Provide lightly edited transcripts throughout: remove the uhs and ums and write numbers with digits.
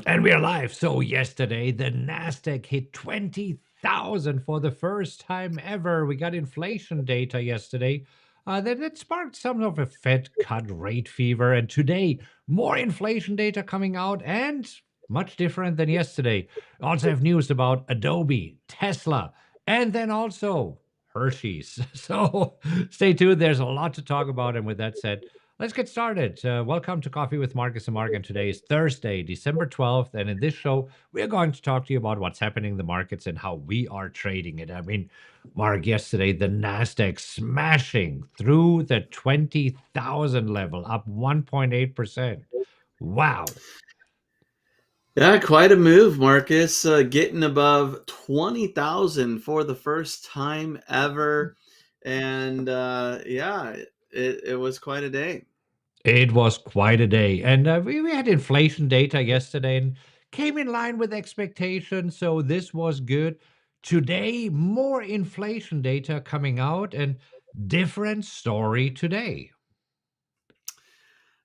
And we are live. So yesterday, the Nasdaq hit 20,000 for the first time ever. We got inflation data yesterday that sparked some of a Fed cut rate fever. And today, more inflation data coming out and much different than yesterday. Also have news about Adobe, Tesla, and then also Hershey's. So stay tuned. There's a lot to talk about. And with that said, let's get started. Welcome to Coffee with Markus and Mark. And today is Thursday, December 12th. And in this show, we're going to talk to you about what's happening in the markets and how we are trading it. I mean, Mark, yesterday, the Nasdaq smashing through the 20,000 level, up 1.8%. Wow. Yeah, quite a move, Marcus. Getting above 20,000 for the first time ever. And yeah, it was quite a day. It was quite a day. And we had inflation data yesterday and came in line with expectations. So this was good. Today, more inflation data coming out and different story today.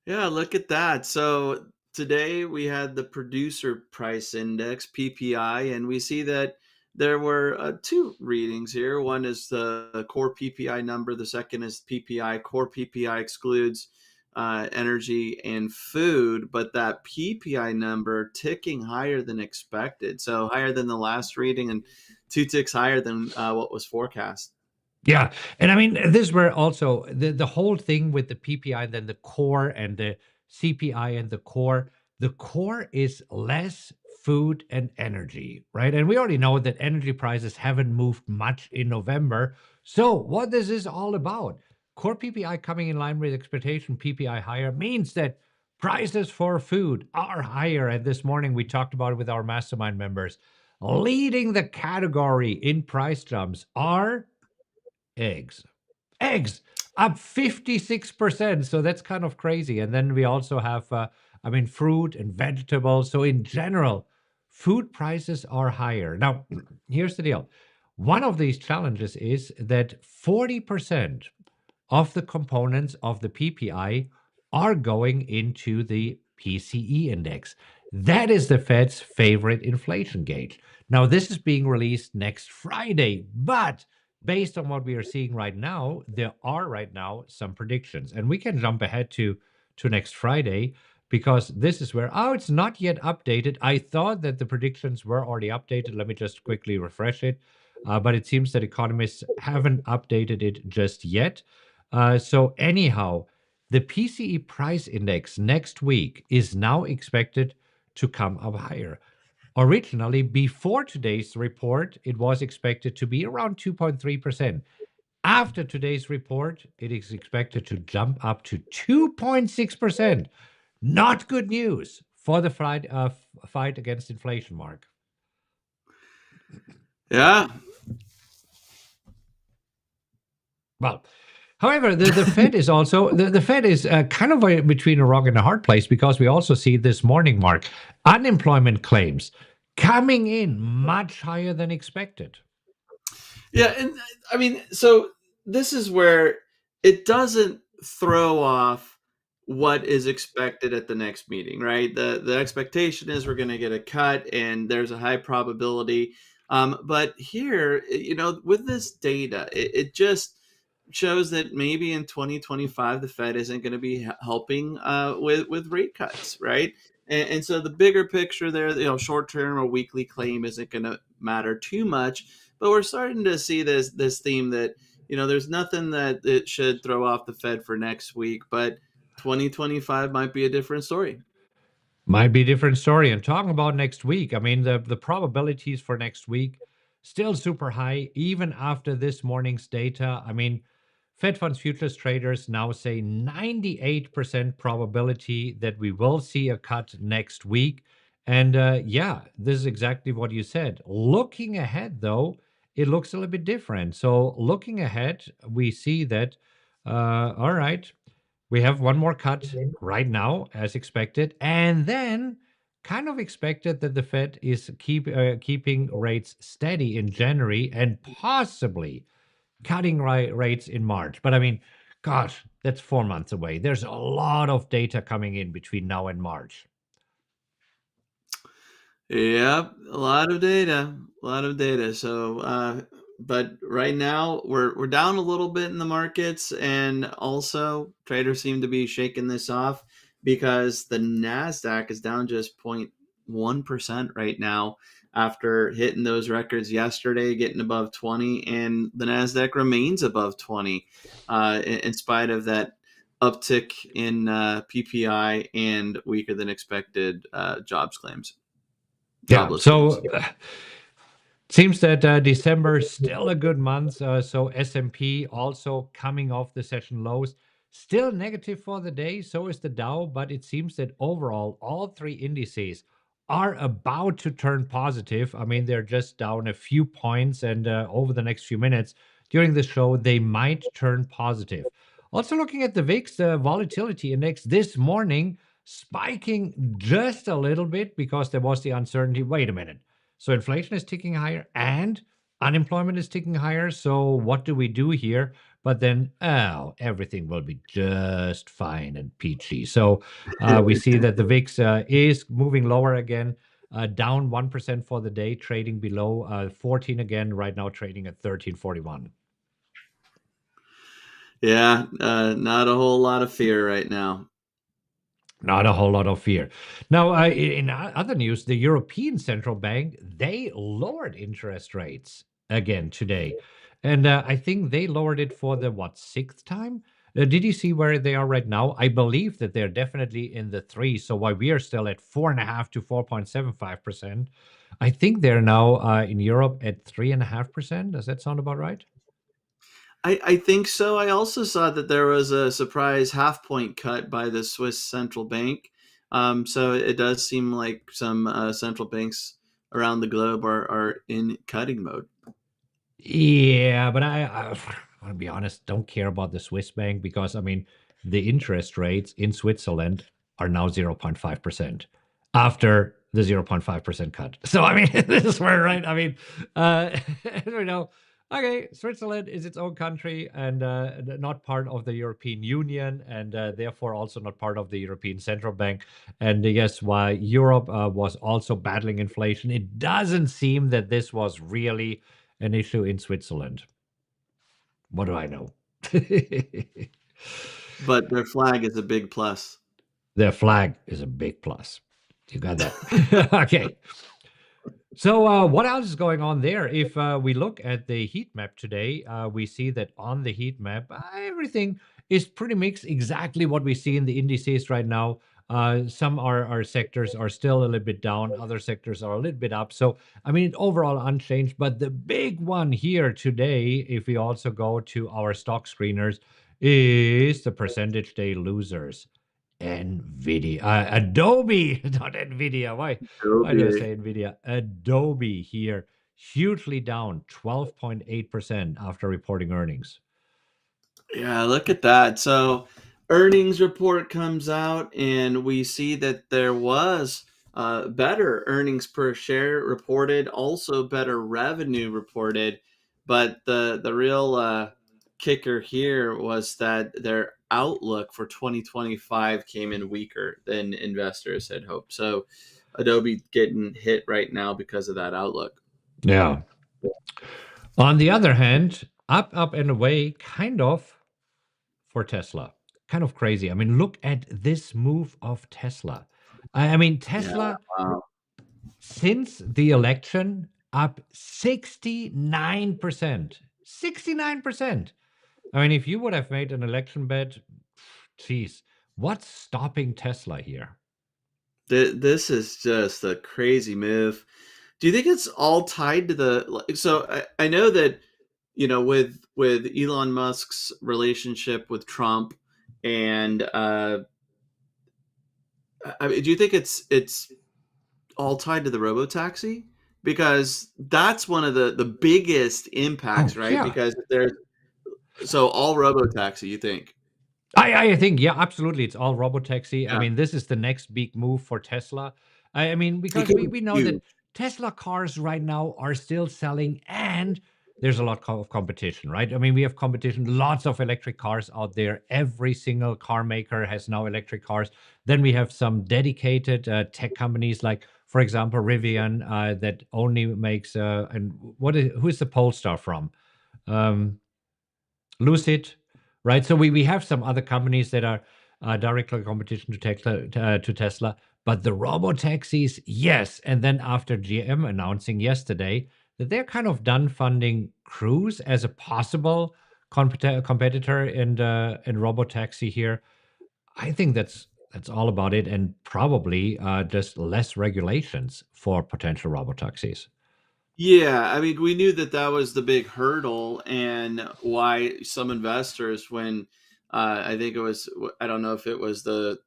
Yeah, look at that. So today we had the producer price index, PPI, and we see that there were two readings here. One is the core PPI number, the second is PPI. Core PPI excludes energy and food, but that PPI number ticking higher than expected. So higher than the last reading and two ticks higher than what was forecast. Yeah. And I mean, this were also the whole thing with the PPI, then the core and the CPI and the core. The core is less food and energy, right? And we already know that energy prices haven't moved much in November. So, what this is all about, core PPI coming in line with expectation, PPI higher, means that prices for food are higher. And this morning we talked about it with our mastermind members. Leading the category in price jumps are eggs. Eggs up 56%. So that's kind of crazy. And then we also have, fruit and vegetables. So in general, food prices are higher. Now, here's the deal. One of these challenges is that 40% of the components of the PPI are going into the PCE index. That is the Fed's favorite inflation gauge. Now, this is being released next Friday, but based on what we are seeing right now, there are right now some predictions. And we can jump ahead to next Friday because this is where, oh, it's not yet updated. I thought that the predictions were already updated. Let me just quickly refresh it. But it seems that economists haven't updated it just yet. So anyhow, the PCE price index next week is now expected to come up higher. Originally, before today's report, it was expected to be around 2.3%. After today's report, it is expected to jump up to 2.6%. Not good news for the fight against inflation, Mark. Yeah. Well, however, the Fed is also the Fed is kind of between a rock and a hard place because we also see this morning, Mark, unemployment claims coming in much higher than expected. Yeah, and I mean, so this is where it doesn't throw off what is expected at the next meeting, right? The expectation is we're going to get a cut, and there's a high probability. But here, with this data, it just shows that maybe in 2025 the Fed isn't going to be helping with rate cuts, right? And so the bigger picture there, short term or weekly claim isn't going to matter too much. But we're starting to see this theme that there's nothing that it should throw off the Fed for next week, but 2025 might be a different story. Might be a different story. And talking about next week, I mean, the probabilities for next week still super high, even after this morning's data. I mean, Fed funds futures traders now say 98% probability that we will see a cut next week. And yeah, this is exactly what you said. Looking ahead, though, it looks a little bit different. So looking ahead, we see that, all right, we have one more cut right now, as expected, and then kind of expected that the Fed is keeping rates steady in January and possibly cutting rates in March. But I mean, gosh, that's 4 months away. There's a lot of data coming in between now and March. Yep, a lot of data, a lot of data. So, but right now we're down a little bit in the markets, and also traders seem to be shaking this off because the Nasdaq is down just 0.1% right now after hitting those records yesterday, getting above 20, and the Nasdaq remains above 20, in spite of that uptick in PPI and weaker than expected Yeah. jobless claims. So seems that December still a good month. So S&P also coming off the session lows, still negative for the day. So is the Dow, but it seems that overall all three indices are about to turn positive. I mean, they're just down a few points, and over the next few minutes during the show, they might turn positive. Also, looking at the VIX, the volatility index this morning spiking just a little bit because there was the uncertainty. Wait a minute, so inflation is ticking higher and unemployment is ticking higher. So what do we do here? But then, oh, everything will be just fine and peachy. So we see that the VIX is moving lower again, down 1% for the day, trading below 14 again, right now trading at 1341. Yeah, not a whole lot of fear right now. Not a whole lot of fear. Now, in other news, the European Central Bank, they lowered interest rates again today. And I think they lowered it for the, what, sixth time? Did you see where they are right now? I believe that they're definitely in the three. So while we are still at 4.5 to 4.75%, I think they're now in Europe at 3.5%. Does that sound about right? I think so. I also saw that there was a surprise half point cut by the Swiss central bank. So it does seem like some central banks around the globe are in cutting mode. Yeah, but I want to be honest, don't care about the Swiss bank because I mean the interest rates in Switzerland are now 0.5% after the 0.5% cut. So I mean this is where right. I mean, you know, okay, Switzerland is its own country and not part of the European Union, and therefore also not part of the European Central Bank. And yes, while Europe was also battling inflation, it doesn't seem that this was really an issue in Switzerland. What do I know? But their flag is a big plus. Their flag is a big plus. You got that. Okay. So, what else is going on there? If we look at the heat map today, we see that on the heat map, everything is pretty mixed, exactly what we see in the indices right now. Some our sectors are still a little bit down, other sectors are a little bit up. So, I mean, overall unchanged. But the big one here today, if we also go to our stock screeners, is the percentage day losers. Nvidia, Adobe, not Nvidia. Why do I Adobe. say Nvidia? Adobe here, hugely down 12.8% after reporting earnings. Yeah, look at that. So, earnings report comes out, and we see that there was better earnings per share reported, also better revenue reported. But the real kicker here was that their outlook for 2025 came in weaker than investors had hoped. So, Adobe getting hit right now because of that outlook. Yeah. On the other hand, up and away, kind of for Tesla. Kind of crazy. I mean, look at this move of Tesla. I mean, Yeah. Tesla Wow. since the election up 69%. 69%. I mean, if you would have made an election bet, geez, what's stopping Tesla here? This is just a crazy move. Do you think it's all tied to so I know that with Elon Musk's relationship with Trump and do you think it's all tied to the robo taxi? Because that's one of the biggest impacts, Oh, right? yeah. Because there's so all robo taxi, you think? I think, yeah, absolutely. It's all robotaxi. I Yeah. mean, this is the next big move for Tesla. I mean, It because could we, be we know that huge. Tesla cars right now are still selling and there's a lot of competition, right? I mean, we have competition, lots of electric cars out there. Every single car maker has now electric cars. Then we have some dedicated tech companies, like, for example, Rivian, that only makes and who is the Polestar from? Um, Lucid, right? So we have some other companies that are directly competition to Tesla, but the robo taxis, yes. And then after GM announcing yesterday that they're kind of done funding Cruise as a possible competitor in robo taxi here, I think that's all about it, and probably just less regulations for potential robo taxis. Yeah, I mean, we knew that that was the big hurdle, and why some investors, when I think it was, I don't know if it was the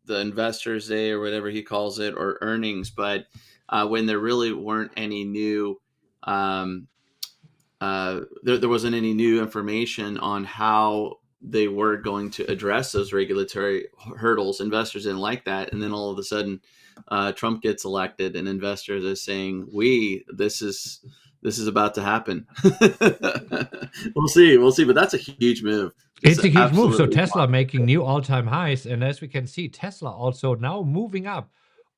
investors day or whatever he calls it, or earnings, but when there really weren't any new um, there wasn't any new information on how they were going to address those regulatory hurdles. Investors didn't like that, and then all of a sudden, Trump gets elected, and investors are saying, "We this is about to happen." We'll see, but that's a huge move. Just It's a huge move. So absolutely. Tesla making new all-time highs, and as we can see, Tesla also now moving up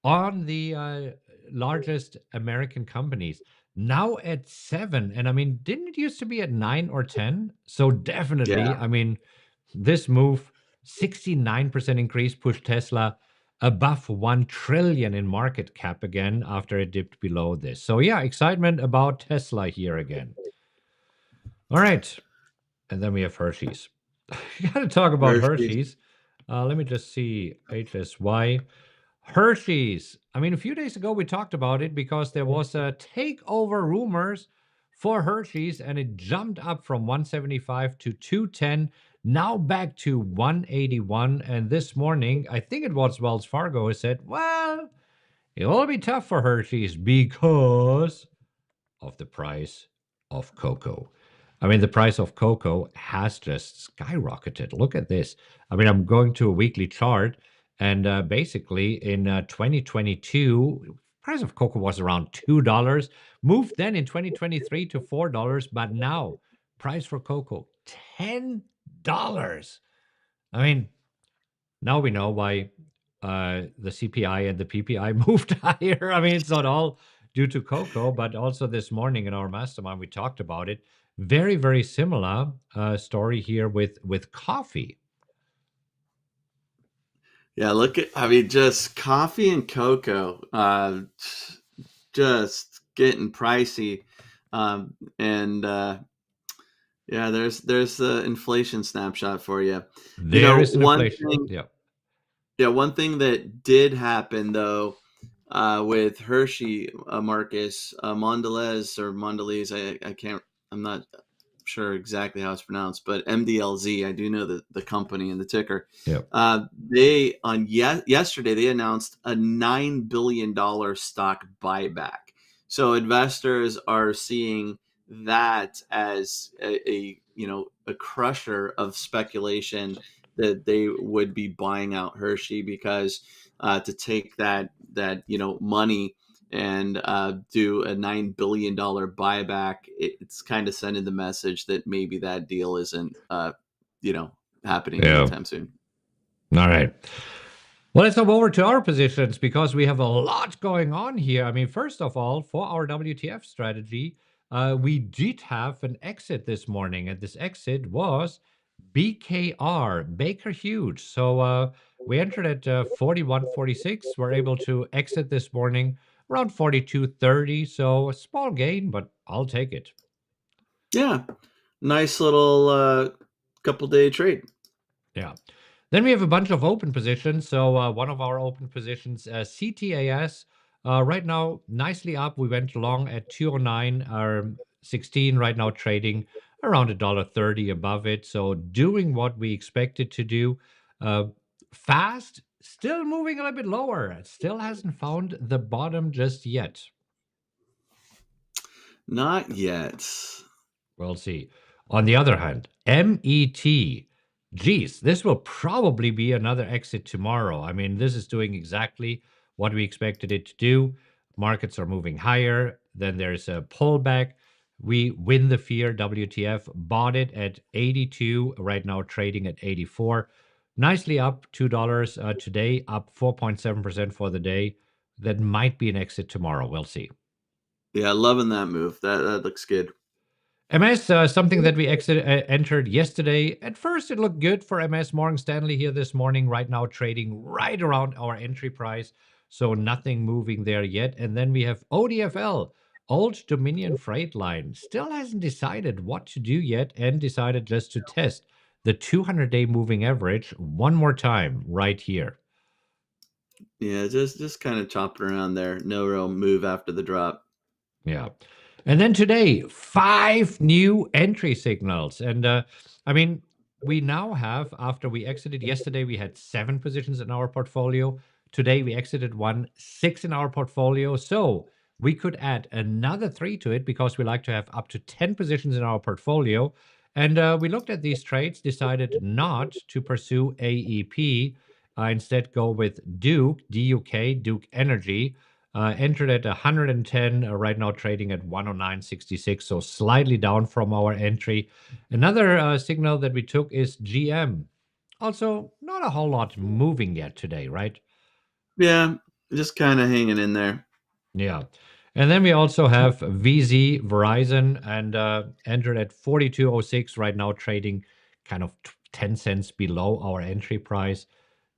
on the largest American companies. Now at 7, and I mean, didn't it used to be at 9 or 10? So definitely, Yeah. I mean, this move, 69% increase, pushed Tesla above 1 trillion in market cap again after it dipped below this. So yeah, excitement about Tesla here again. All right. And then we have Hershey's. You got to talk about Hershey's. Hershey's. Let me just see HSY. Hershey's. I mean, a few days ago we talked about it because there was a takeover rumors for Hershey's, and it jumped up from 175 to 210, now back to 181. And this morning, I think it was Wells Fargo who said, well, it will be tough for Hershey's because of the price of cocoa. I mean, the price of cocoa has just skyrocketed. Look at this. I mean, I'm going to a weekly chart, and basically in 2022, price of cocoa was around $2. Moved then in 2023 to $4, but now price for cocoa $10. I mean, now we know why the CPI and the PPI moved higher. I mean, it's not all due to cocoa, but also this morning in our mastermind we talked about it. Very, very similar story here with coffee. Yeah, look at, I mean, just coffee and cocoa, just getting pricey. And yeah, there's the inflation snapshot for you. You There know, is an inflation. Yeah. one thing that did happen though, with Hershey, Marcus, Mondelez or Mondelez, I can't, I'm not sure exactly how it's pronounced, but MDLZ, I do know the company and the ticker. Yeah. They on yesterday they announced a $9 billion stock buyback. So investors are seeing that as a a crusher of speculation that they would be buying out Hershey, because to take that money and do a $9 billion buyback, it's kind of sending the message that maybe that deal isn't you know happening Yeah. anytime soon. All right. Well, let's move over to our positions because we have a lot going on here. I mean, first of all, for our WTF strategy, we did have an exit this morning, and this exit was BKR, Baker Hughes. So we entered at 41.46. We're able to exit this morning around 42.30. So a small gain, but I'll take it. Yeah, nice little couple day trade. Yeah. Then we have a bunch of open positions. So one of our open positions, CTAS, right now nicely up. We went long at 209 or 16. Right now trading around $1.30 above it. So doing what we expected to do. Uh, Fast, still moving a little bit lower. It still hasn't found the bottom just yet. Not yet. We'll see. On the other hand, MET, geez, this will probably be another exit tomorrow. I mean, this is doing exactly what we expected it to do. Markets are moving higher. Then there's a pullback. We win the fear WTF, bought it at 82, right now trading at 84. Nicely up $2 today, up 4.7% for the day. That might be an exit tomorrow. We'll see. Yeah, loving that move. That looks good. MS, something that we entered yesterday. At first, it looked good for MS. Morgan Stanley here this morning, right now trading right around our entry price. So nothing moving there yet. And then we have ODFL, Old Dominion Freight Line. Still hasn't decided what to do yet and decided just to test the 200-day moving average one more time right here. Yeah, just kind of chopping around there. No real move after the drop. Yeah. And then today, 5 new entry signals. And I mean, we now have, after we exited yesterday, we had 7 positions in our portfolio. Today, we exited 6 in our portfolio. So we could add another 3 to it because we like to have up to 10 positions in our portfolio. And we looked at these trades, decided not to pursue AEP, instead go with Duke, DUK, Duke Energy. Entered at 110, right now trading at 109.66, so slightly down from our entry. Another signal that we took is GM. Also, not a whole lot moving yet today, right? Yeah, just kind of hanging in there. Yeah. And then we also have VZ, Verizon, and entered at 42.06, right now trading kind of 10 cents below our entry price.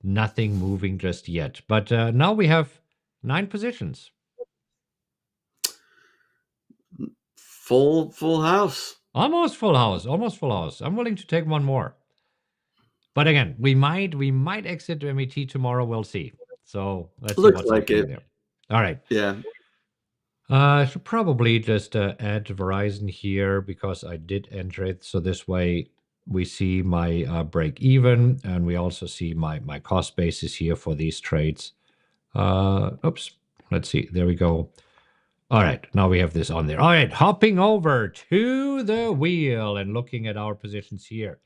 Nothing moving just yet. But now we have 9 positions. Full house. Almost full house. Almost full house. I'm willing to take one more. But again, we might exit MET tomorrow. We'll see. So let's see Looks what's like happening it. there. All right. Yeah. I should probably just add Verizon here because I did enter it. So this way we see my break even, and we also see my cost basis here for these trades. Oops. Let's see. There we go. All right, now we have this on there. All right, hopping over to the wheel and looking at our positions here.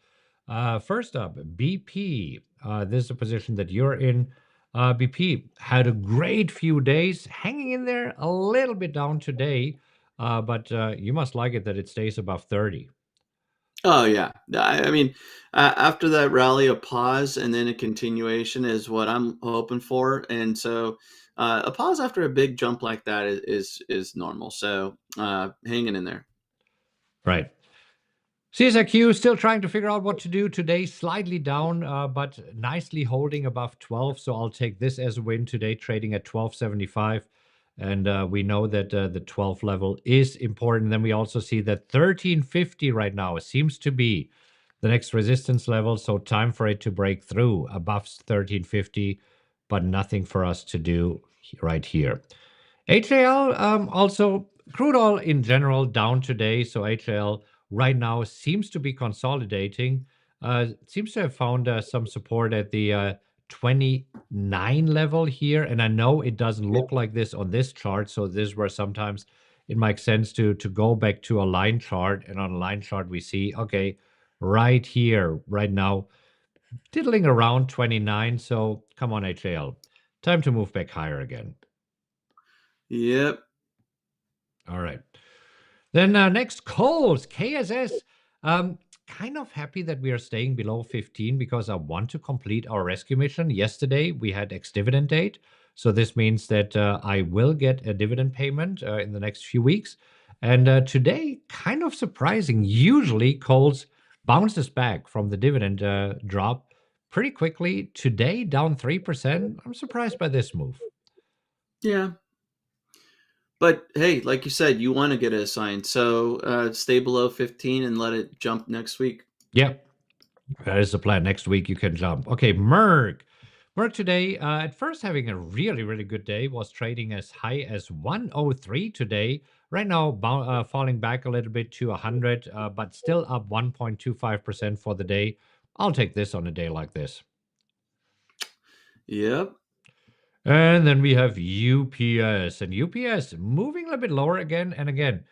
First up, BP. This is a position that you're in. BP had a great few days, hanging in there a little bit down today, but you must like it that it stays above 30. Oh yeah. I mean, after that rally, a pause and then a continuation is what I'm hoping for. And so, a pause after a big jump like that is normal. So, hanging in there. Right. CSIQ still trying to figure out what to do today, slightly down, but nicely holding above 12. So I'll take this as a win today, trading at 12.75. And we know that the 12 level is important. Then we also see that 13.50 right now seems to be the next resistance level. So time for it to break through above 13.50, but nothing for us to do right here. HAL also crude oil in general down today. So HAL right now seems to be consolidating. Seems to have found some support at the 29 level here. And I know it doesn't look like this on this chart. So this is where sometimes it makes sense to go back to a line chart. And on a line chart, we see, okay, right here, right now, diddling around 29. So come on, HAL. Time to move back higher again. Yep. All right. Then next, coals, KSS. Kind of happy that we are staying below 15 because I want to complete our rescue mission. Yesterday, we had ex-dividend date. So this means that I will get a dividend payment in the next few weeks. And today, kind of surprising. Usually, coals bounces back from the dividend drop pretty quickly. Today, down 3%. I'm surprised by this move. Yeah. But hey, like you said, you want to get it assigned. So, stay below 15 and let it jump next week. Yep. That is the plan. Next week you can jump. Okay, Merck. Merck today, at first having a really, really good day, was trading as high as 103 today. Right now, falling back a little bit to 100, but still up 1.25% for the day. I'll take this on a day like this. Yep. And then we have UPS, and UPS moving a little bit lower again and again.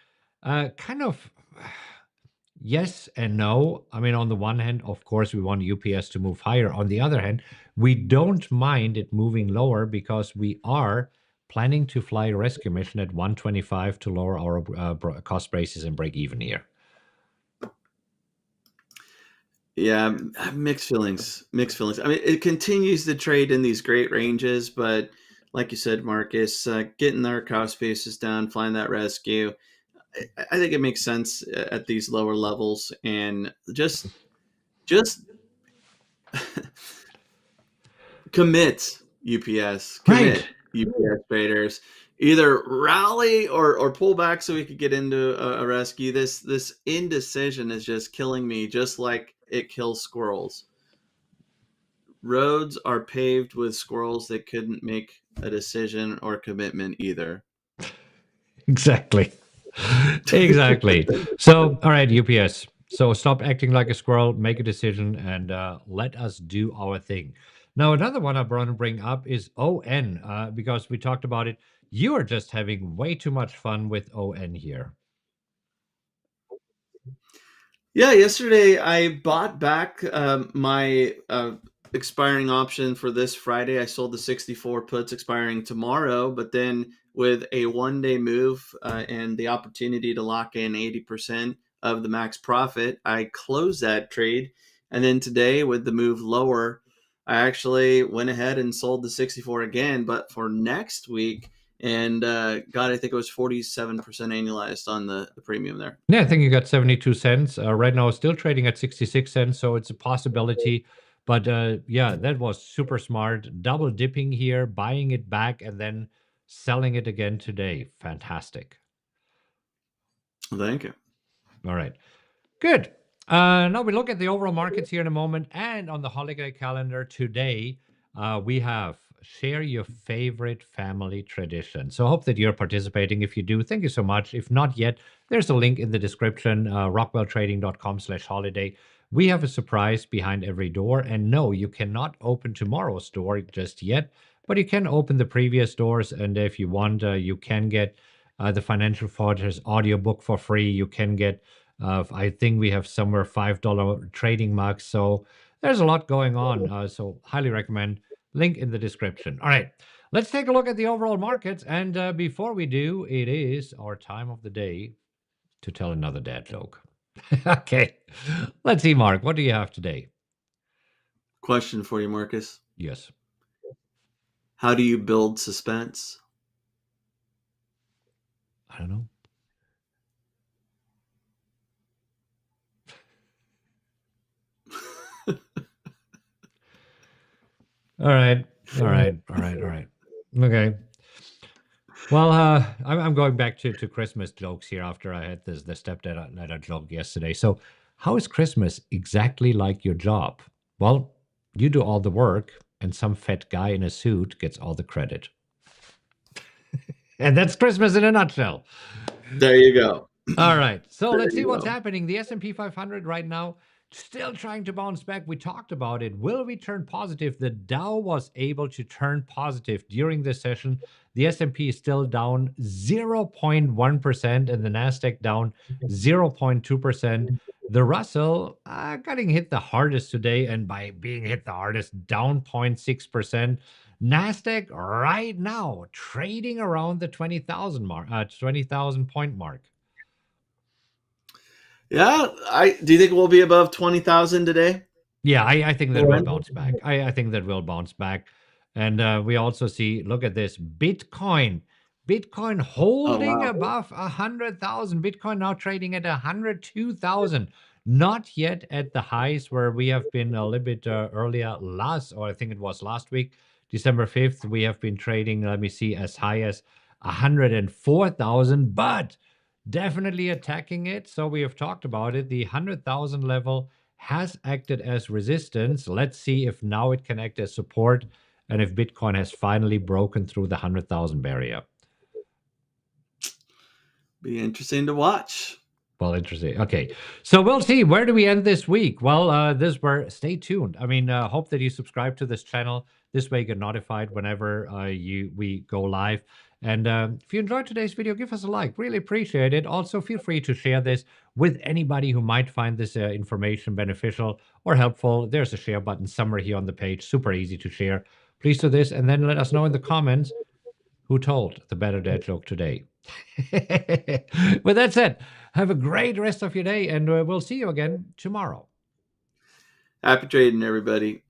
Kind of yes and no. I mean, on the one hand, of course, we want UPS to move higher. On the other hand, we don't mind it moving lower because we are Planning to fly a rescue mission at 125 to lower our cost basis and break even here. Yeah, mixed feelings. Mixed feelings. I mean, it continues to trade in these great ranges, but like you said, Marcus, getting our cost basis down, flying that rescue, I think it makes sense at these lower levels, and just commit UPS, Right. commit UPS traders. Either rally or pull back so we could get into a rescue. This indecision is just killing me, just like it kills squirrels. Roads are paved with squirrels that couldn't make a decision or commitment either. Exactly. Exactly. So, all right, UPS. So stop acting like a squirrel, make a decision, and let us do our thing. Now, another one I want to bring up is ON, because we talked about it. You are just having way too much fun with ON here. Yeah, yesterday I bought back my expiring option for this Friday. I sold the 64 puts expiring tomorrow, but then with a 1 day move and the opportunity to lock in 80% of the max profit, I closed that trade. And then today, with the move lower, I actually went ahead and sold the 64 again, but for next week. And God, I think it was 47% annualized on the premium there. Yeah, I think you got 72 cents. Right now, it's still trading at 66 cents, so it's a possibility. But yeah, that was super smart. Double dipping here, buying it back, and then selling it again today. Fantastic. Thank you. All right. Good. Now we look at the overall markets here in a moment. And on the holiday calendar today, we have share your favorite family tradition. So I hope that you're participating. If you do, thank you so much. If not yet, there's a link in the description, rockwelltrading.com/holiday. We have a surprise behind every door. And no, you cannot open tomorrow's door just yet, but you can open the previous doors. And if you want, you can get the Financial Fortress audiobook for free. You can get I think we have somewhere $5 trading mugs. So there's a lot going on. So highly recommend. Link in the description. All right, let's take a look at the overall markets. And before we do, it is our time of the day to tell another dad joke. Okay, let's see, Mark. What do you have today? Question for you, Marcus. Yes. How do you build suspense? I don't know. All right. All right. All right. All right. Okay. Well, I'm going back to Christmas jokes here after I had the stepdad joke yesterday. So, how is Christmas exactly like your job? Well, you do all the work, and some fat guy in a suit gets all the credit. And that's Christmas in a nutshell. There you go. All right. So There let's see you what's go. happening. The S&P 500 right now still trying to bounce back. We talked about it. Will we turn positive? The Dow was able to turn positive during this session. The S&P is still down 0.1% and the Nasdaq down 0.2%. The Russell getting hit the hardest today, and by being hit the hardest, down 0.6%. Nasdaq right now trading around the 20,000 mark, 20,000 point mark. Yeah, I do you think we'll be above 20,000 today? Yeah, I think that will Lauren? bounce back. I think that will bounce back. And we also see, look at this, Bitcoin. Bitcoin Oh holding wow. above 100,000. Bitcoin now trading at 102,000. Not yet at the highs where we have been a little bit earlier or I think it was last week, December 5th. We have been trading, let me see, as high as 104,000, but definitely attacking it. So we have talked about it. The 100,000 level has acted as resistance. Let's see if now it can act as support and if Bitcoin has finally broken through the 100,000 barrier. Be interesting to watch. Well, interesting. Okay, so we'll see. Where do we end this week? Well, stay tuned. I mean, hope that you subscribe to this channel. This way, you get notified whenever we go live. And if you enjoyed today's video, give us a like. Really appreciate it. Also, feel free to share this with anybody who might find this information beneficial or helpful. There's a share button somewhere here on the page. Super easy to share. Please do this, and then let us know in the comments Who told the better dad joke today? With that said, have a great rest of your day, and we'll see you again tomorrow. Happy trading, everybody.